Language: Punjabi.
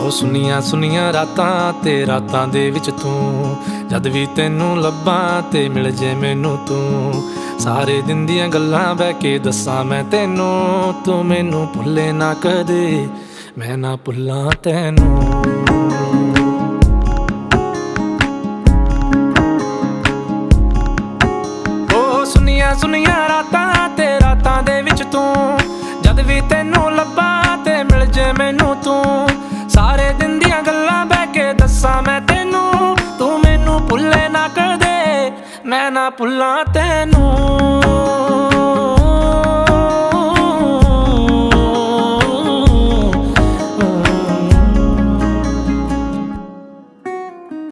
ਉਹ ਸੁਨੀਆਂ ਸੁਨੀਆਂ ਰਾਤਾਂ ਤੇ ਰਾਤਾਂ ਦੇ ਵਿੱਚ ਤੂੰ, ਜਦ ਵੀ ਤੈਨੂੰ ਲੱਭਾਂ ਤੇ ਮਿਲ ਜੇ ਮੈਨੂੰ ਤੂੰ। ਸਾਰੇ ਦਿਨ ਦੀਆਂ ਗੱਲਾਂ ਬਹਿ ਕੇ ਦੱਸਾਂ ਮੈਂ ਤੈਨੂੰ, ਤੂੰ ਮੈਨੂੰ ਭੁੱਲੇ ਨਾ ਕਦੇ, ਮੈਂ ਨਾ ਭੁੱਲਾਂ ਤੈਨੂੰ। ਉਹ ਸੁਨੀਆਂ ਸੁਨੀਆਂ ਰਾਤਾਂ ਤੇ ਰਾਤਾਂ ਦੇ ਵਿੱਚ ਤੂੰ, ਜਦ ਵੀ ਤੈਨੂੰ ਲੱਭਾਂ ਤੇ ਮਿਲ ਜੇ ਮੈਨੂੰ ਤੂੰ। ਸਾਰੇ ਦਿਨ ਦੀਆਂ ਗੱਲਾਂ ਬਹਿ ਕੇ ਦੱਸਾਂ ਮੈਂ ਤੈਨੂੰ, ਤੂੰ ਮੈਨੂੰ ਭੁੱਲੇ ਨਾ ਕਦੇ, ਮੈਂ ਨਾ ਭੁੱਲਾਂ ਤੈਨੂੰ।